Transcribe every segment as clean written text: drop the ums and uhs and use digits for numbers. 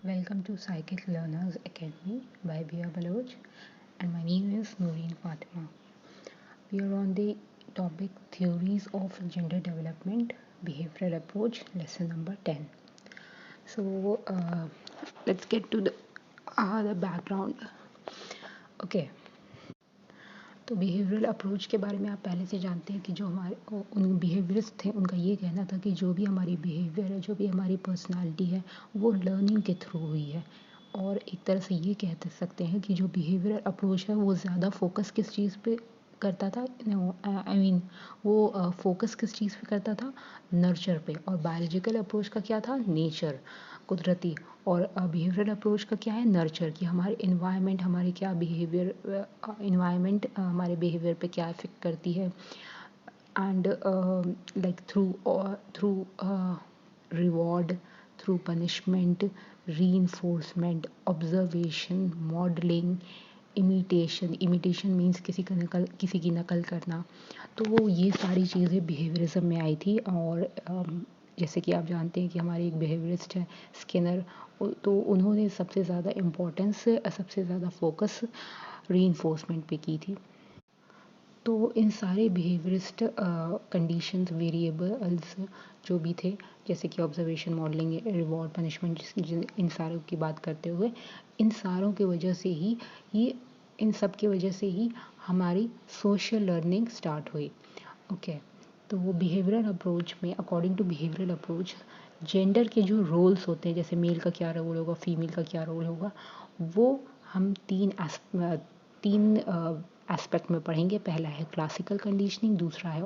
Welcome to Psychic Learners Academy by Bia Baloch, and my name is Noreen Fatima. We are on the topic Theories of Gender Development, Behavioral Approach, lesson number 10. So let's get to the background. Okay. तो behavioural approach के बारे में आप पहले से जानते हैं कि जो हमारे उन बिहेवियर्स थे उनका ये कहना था कि जो भी हमारी बिहेवियर है, जो भी हमारी पर्सनालिटी है, वो लर्निंग के थ्रू हुई है। और एक तरह से ये कह सकते हैं कि जो बिहेवियरल अप्रोच है वो ज़्यादा फोकस किस चीज़ पे करता था, वो फोकस किस चीज़ पे करता था, नर्चर पे। और बायोलॉजिकल अप्रोच का क्या था, नेचर, कुदरती। और बिहेवियरल अप्रोच का क्या है, नर्चर, कि हमारे इन्वायरमेंट हमारे क्या बिहेवियर, इन्वायरमेंट हमारे बिहेवियर पे क्या इफ़ेक्ट करती है। And like through reward, through punishment, reinforcement, observation, modelling, imitation means किसी की नकल करना। तो ये सारी चीज़ें बिहेवियरिज्म में आई थी। और जैसे कि आप जानते हैं कि हमारे एक बिहेवियरिस्ट है स्किनर, तो उन्होंने सबसे ज़्यादा इम्पोर्टेंस, सबसे ज़्यादा फोकस रीइंफोर्समेंट पे की थी। तो इन सारे बिहेवियरिस्ट कंडीशंस, वेरिएबल्स जो भी थे, जैसे कि ऑब्जर्वेशन, मॉडलिंग, रिवॉर्ड, पनिशमेंट, इन सारों की बात करते हुए, इन सारों की वजह से ही इन सब की वजह से ही हमारी सोशल लर्निंग स्टार्ट हुई। ओके। तो वो बिहेवियरल अप्रोच में, according to behavioural approach, gender के जो रोल्स होते हैं, जैसे मेल का क्या रोल होगा, फीमेल का क्या रोल होगा, वो हम तीन एस्पेक्ट में पढ़ेंगे। पहला है क्लासिकल कंडीशनिंग, दूसरा है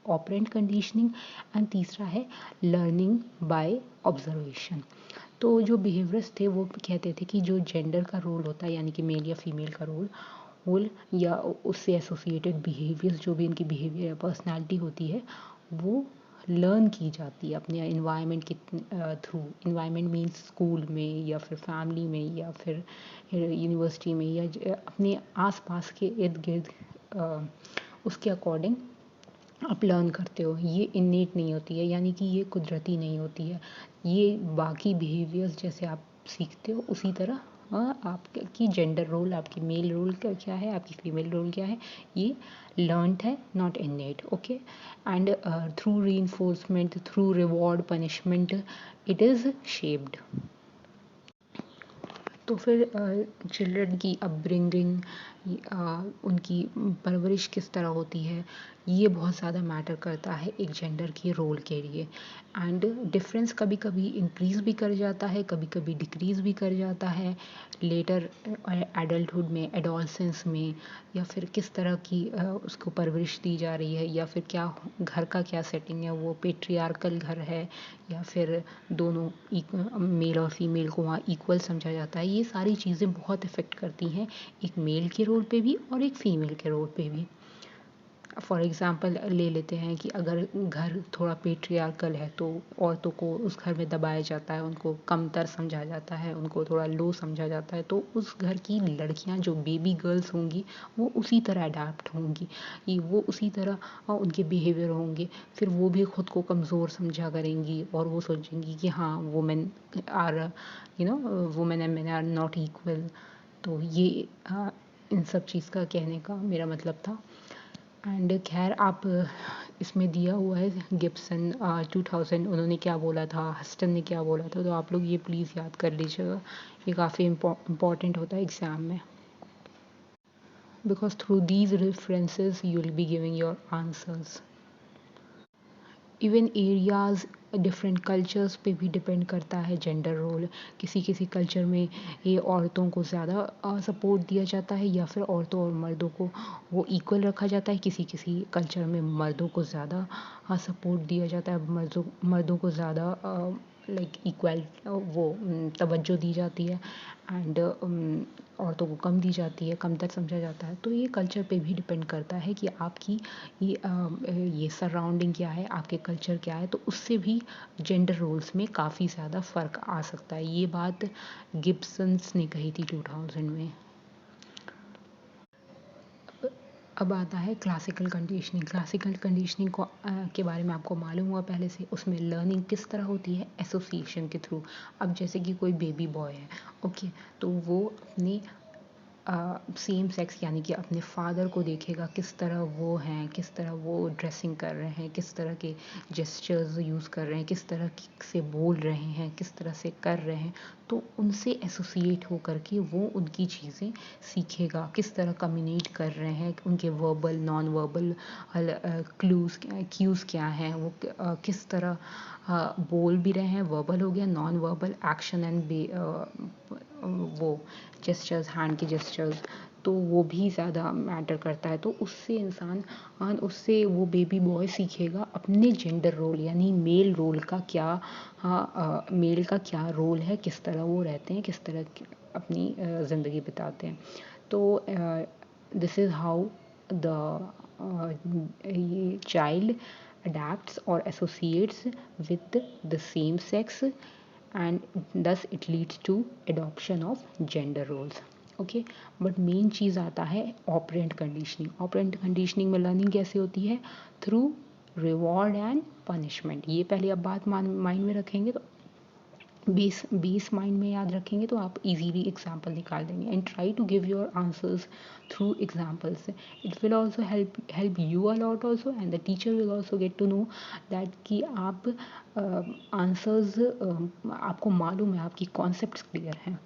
ऑपरेंट कंडीशनिंग, एंड तीसरा है लर्निंग बाय ऑब्जर्वेशन। तो जो बिहेवियर्स थे वो कहते थे कि जो जेंडर का रोल होता है, यानी कि मेल या फीमेल का रोल या उससे एसोसिएटेड बिहेवियर्स, जो भी इनकी बिहेवियर या पर्सनालिटी होती है, वो लर्न की जाती है अपने इन्वायरमेंट के थ्रू। इन्वायरमेंट मीन्स स्कूल में, या फिर फैमिली में, या फिर यूनिवर्सिटी में, या अपने आसपास के इर्द गिर्द, उसके अकॉर्डिंग आप लर्न करते हो। ये इन्नेट नहीं होती है, यानी कि ये कुदरती नहीं होती है। ये बाकी बिहेवियर्स जैसे आप सीखते हो उसी तरह आपकी जेंडर रोल, आपकी मेल रोल क्या है, आपकी फीमेल रोल क्या है, ये लर्नड है, not innate. Okay. And through reinforcement, through reward, punishment, it is shaped. तो फिर चिल्ड्रन की अपब्रिंगिंग, उनकी परवरिश किस तरह होती है, ये बहुत ज़्यादा मैटर करता है एक जेंडर के रोल के लिए। एंड डिफरेंस कभी कभी इंक्रीज़ भी कर जाता है, कभी कभी डिक्रीज़ भी कर जाता है लेटर एडल्टहुड में, एडोलसेंस में, या फिर किस तरह की उसको परवरिश दी जा रही है, या फिर क्या घर का क्या सेटिंग है, वो पेट्रियार्कल घर है, या फिर दोनों मेल और फीमेल को वहाँ इक्वल समझा जाता है। ये सारी चीज़ें बहुत इफ़ेक्ट करती हैं एक मेल के रोल पे भी और एक फ़ीमेल के रोल पे भी। फॉर एग्ज़ाम्पल ले लेते हैं कि अगर घर थोड़ा पेट्रियार्कल है तो औरतों को उस घर में दबाया जाता है, उनको कमतर समझा जाता है, उनको थोड़ा लो समझा जाता है। तो उस घर की लड़कियां जो बेबी गर्ल्स होंगी वो उसी तरह अडेप्ट होंगी, ये वो उसी तरह उनके बिहेवियर होंगे। फिर वो भी ख़ुद को कमज़ोर समझा करेंगी और वो सोचेंगी कि हाँ women are women and men are not equal. तो ये इन सब चीज़ का कहने का मेरा मतलब था। एंड खैर आप इसमें दिया हुआ है गिब्सन 2000 उन्होंने क्या बोला था, हस्टन ने क्या बोला था, तो आप लोग ये प्लीज़ याद कर लीजिएगा, ये काफ़ी इम्पॉर्टेंट होता है एग्ज़ाम में। Because through these references you will be giving your answers. Even areas, different cultures पे भी डिपेंड करता है जेंडर रोल। किसी किसी कल्चर में ये औरतों को ज़्यादा सपोर्ट दिया जाता है, या फिर औरतों और मर्दों को वो इक्वल रखा जाता है। किसी किसी कल्चर में मर्दों को ज़्यादा सपोर्ट दिया जाता है, मर्दों को ज़्यादा लाइक इक्वल तवज्जो दी जाती है, एंड औरतों को कम दी जाती है, कमतर समझा जाता है। तो ये कल्चर पे भी डिपेंड करता है कि आपकी ये सराउंडिंग क्या है, आपके कल्चर क्या है, तो उससे भी जेंडर रोल्स में काफ़ी ज़्यादा फ़र्क आ सकता है। ये बात गिब्सन्स ने कही थी 2000 में। अब आता है क्लासिकल कंडीशनिंग। क्लासिकल कंडीशनिंग को के बारे में आपको मालूम हुआ पहले से। उसमें लर्निंग किस तरह होती है? एसोसिएशन के थ्रू। अब जैसे कि कोई बेबी बॉय है, ओके, तो वो अपने सेम सेक्स यानी कि अपने फादर को देखेगा, किस तरह वो हैं, किस तरह वो ड्रेसिंग कर रहे हैं, किस तरह के जेस्चर्स यूज़ कर रहे हैं, किस तरह से बोल रहे हैं, किस तरह से कर रहे हैं, तो उनसे एसोसिएट हो करके वो उनकी चीज़ें सीखेगा, किस तरह कम्युनिकेट कर रहे हैं, उनके वर्बल नॉन वर्बल क्यूज़ क्या हैं, वो किस तरह बोल भी रहे हैं, वर्बल हो गया, नॉन वर्बल एक्शन एंड वो जेस्चर्स, हैंड के जेस्चर्स, तो वो भी ज़्यादा मैटर करता है। तो उससे वो बेबी बॉय सीखेगा अपने जेंडर रोल यानी मेल रोल का क्या, मेल का क्या रोल है, किस तरह वो रहते हैं, किस तरह अपनी ज़िंदगी बिताते हैं। तो दिस इज़ हाउ द ये child adapts or associates with the same sex, and thus it leads to adoption of gender roles. Okay, but main चीज़ आता है ऑपरेंट कंडीशनिंग। ऑपरेंट कंडीशनिंग में लर्निंग कैसे होती है? Through reward and punishment. ये पहले अब बात माइंड में रखेंगे तो बेस माइंड में याद रखेंगे तो आप इजीली एग्जांपल निकाल देंगे। And try to give your answers through examples. It will also help you a lot also, and the teacher will also get to know that कि आप आंसर्स आपको मालूम है, आपकी कॉन्सेप्ट्स क्लियर हैं।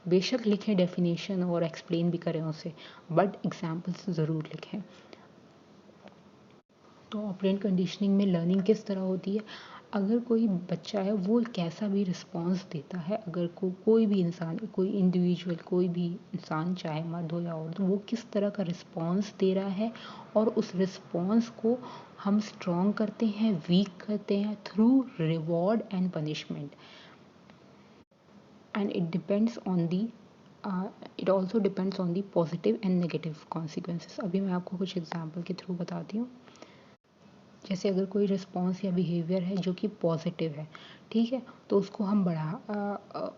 बेशक लिखें डेफिनेशन और एक्सप्लेन भी करें उसे, बट एग्जांपल्स ज़रूर लिखें। तो ऑपरेंट कंडीशनिंग में लर्निंग किस तरह होती है? अगर कोई बच्चा है वो कैसा भी रिस्पॉन्स देता है, अगर कोई भी इंसान, कोई इंडिविजुअल, कोई भी इंसान चाहे मर्द हो या औरत, वो किस तरह का रिस्पॉन्स दे रहा है और उस रिस्पॉन्स को हम स्ट्रॉन्ग करते हैं, वीक करते हैं through reward and punishment. And it also depends on the positive and negative consequences. अभी मैं आपको कुछ एग्जाम्पल के थ्रू बताती हूँ। जैसे अगर कोई रिस्पॉन्स या बिहेवियर है जो कि पॉजिटिव है, ठीक है, तो उसको हम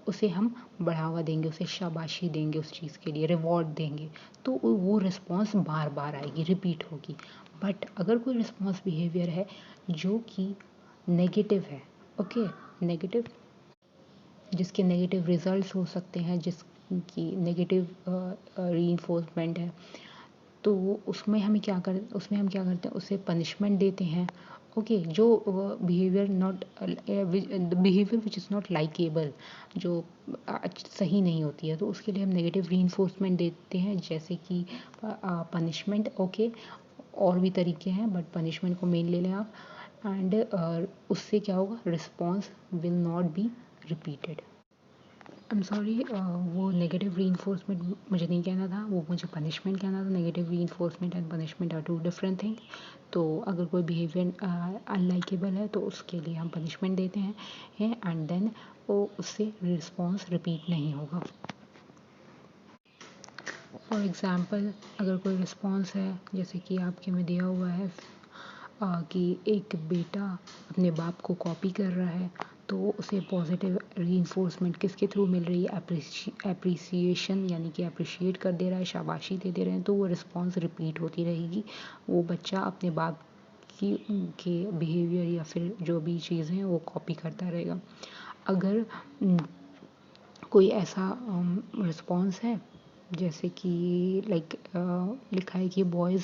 उसे हम बढ़ावा देंगे, उसे शाबाशी देंगे, उस चीज़ के लिए रिवॉर्ड देंगे, तो वो रिस्पॉन्स बार बार आएगी, रिपीट होगी। बट अगर कोई रिस्पॉन्स बिहेवियर है जो कि नेगेटिव है, ओके, नेगेटिव, जिसके नेगेटिव रिजल्ट्स हो सकते हैं, जिसकी नेगेटिव रीइंफोर्समेंट है, तो उसमें हम क्या करते हैं, उसे पनिशमेंट देते हैं। ओके, जो behaviour which is not likeable, जो सही नहीं होती है, तो उसके लिए हम नेगेटिव रीइंफोर्समेंट देते हैं, जैसे कि पनिशमेंट। ओके, और भी तरीके हैं बट पनिशमेंट को मेन ले लें आप। एंड उससे क्या होगा? Response will not be repeated. I am sorry, वो नेगेटिव रीइंफोर्समेंट मुझे नहीं कहना था, वो मुझे पनिशमेंट कहना था। Negative reinforcement and punishment are two different thing. तो अगर कोई बिहेवियर अनलाइकेबल है तो उसके लिए हम पनिशमेंट देते हैं, एंड देन वो उससे रिस्पॉन्स रिपीट नहीं होगा। फॉर एग्ज़ाम्पल, अगर कोई रिस्पॉन्स है जैसे कि आपके में दिया हुआ है कि एक बेटा अपने बाप को कॉपी कर रहा है, तो उसे पॉजिटिव रीइंफोर्समेंट किसके थ्रू मिल रही है? एप्रिसिएशन, यानी कि अप्रिशिएट कर दे रहा है, शाबाशी दे रहे हैं, तो वो रिस्पॉन्स रिपीट होती रहेगी। वो बच्चा अपने बाप की के बिहेवियर या फिर जो भी चीज़ें हैं वो कॉपी करता रहेगा। अगर कोई ऐसा रिस्पॉन्स है जैसे कि लिखा है कि boy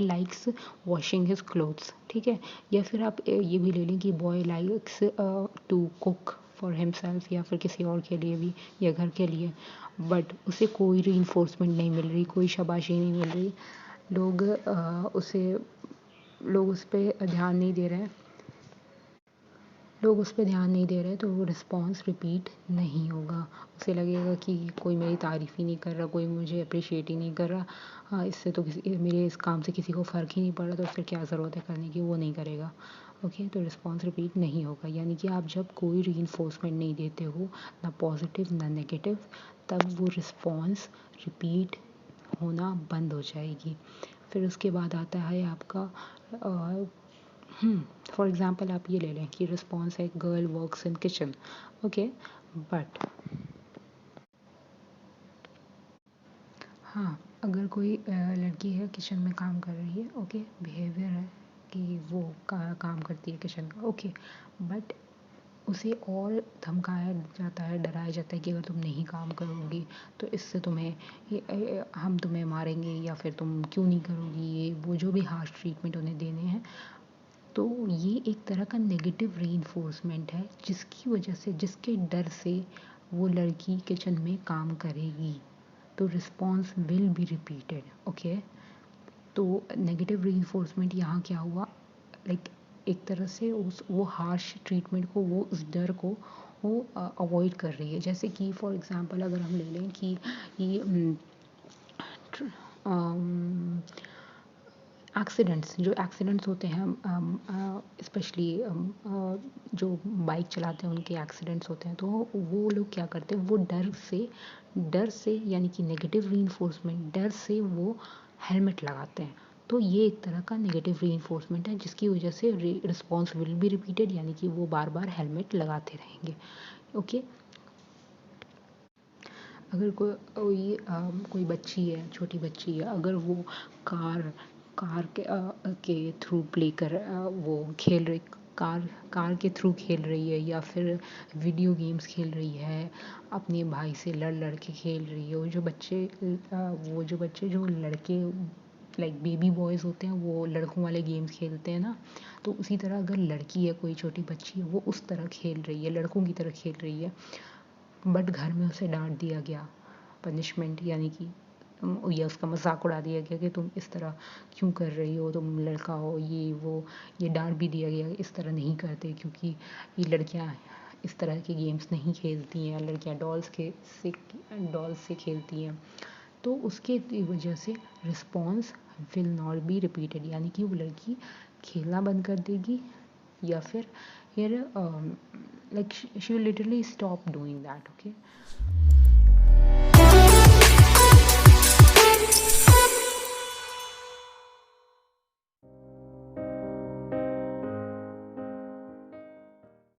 likes washing his clothes, ठीक है, या फिर आप ये भी ले लें कि boy likes to cook for himself, या फिर किसी और के लिए भी, या घर के लिए, बट उसे कोई रीइंफोर्समेंट नहीं मिल रही, कोई शाबाशी नहीं मिल रही, लोग उस पर ध्यान नहीं दे रहे हैं, तो वो रिस्पॉन्स रिपीट नहीं होगा। उसे लगेगा कि कोई मेरी तारीफ़ ही नहीं कर रहा, कोई मुझे अप्रिशिएट ही नहीं कर रहा, हाँ, इससे तो मेरे इस काम से किसी को फ़र्क ही नहीं पड़ रहा, तो फिर क्या ज़रूरत है करने की, वो नहीं करेगा। ओके, तो रिस्पॉन्स रिपीट नहीं होगा। यानी कि आप जब कोई रीइंफोर्समेंट नहीं देते हो, ना पॉजिटिव ना नेगेटिव, तब वो रिस्पॉन्स रिपीट होना बंद हो जाएगी। फिर उसके बाद आता है आपका फॉर एग्ज़ाम्पल आप ये ले लें कि रिस्पॉन्स है girl works in kitchen, okay, but हाँ, अगर कोई लड़की है किचन में काम कर रही है, ओके, बिहेवियर है कि वो काम करती है किचन का, ओके, बट उसे और धमकाया जाता है, डराया जाता है कि अगर तुम नहीं काम करोगी तो इससे तुम्हें हम तुम्हें मारेंगे, या फिर तुम क्यों नहीं करोगी, ये वो जो भी हार्श ट्रीटमेंट उन्हें देने हैं। तो ये एक तरह का नेगेटिव रीइंफोर्समेंट है, जिसकी वजह से, जिसके डर से वो लड़की किचन में काम करेगी, तो response will be repeated, okay. तो नेगेटिव रीइंफोर्समेंट यहाँ क्या हुआ, लाइक एक तरह से उस वो हार्श ट्रीटमेंट को, वो उस डर को वो अवॉइड कर रही है। जैसे कि फॉर एग्जांपल अगर हम ले लें कि ये जो एक्सीडेंट्स होते हैं, स्पेशली जो बाइक चलाते हैं उनके एक्सीडेंट्स होते हैं, तो वो लोग क्या करते हैं, वो डर से यानी कि नेगेटिव रीइंफोर्समेंट, डर से वो हेलमेट लगाते हैं। तो ये एक तरह का नेगेटिव रीइंफोर्समेंट है, जिसकी वजह से रिस्पॉन्स विल बी रिपीटेड, यानी कि वो बार बार हेलमेट लगाते रहेंगे, ओके। अगर कोई बच्ची है, छोटी बच्ची है, अगर वो कार कार के थ्रू प्ले कर वो खेल रही कार के थ्रू खेल रही है, या फिर वीडियो गेम्स खेल रही है, अपने भाई से लड़ के खेल रही है, वो जो बच्चे जो लड़के लाइक बेबी बॉयज़ होते हैं, वो लड़कों वाले गेम्स खेलते हैं ना, तो उसी तरह अगर लड़की है, कोई छोटी बच्ची है, वो उस तरह खेल रही है, लड़कों की तरह खेल रही है, बट घर में उसे डांट दिया गया, पनिशमेंट, यानी कि या उसका मजाक उड़ा दिया गया कि तुम इस तरह क्यों कर रही हो, तुम लड़का हो, ये वो, ये डांट भी दिया गया इस तरह नहीं करते, क्योंकि ये लड़कियां इस तरह के गेम्स नहीं खेलती हैं, लड़कियां डॉल्स से खेलती हैं। तो उसके वजह से response will not be repeated, यानी कि वो लड़की खेलना बंद कर देगी, या फिर like she will literally stop doing that, okay।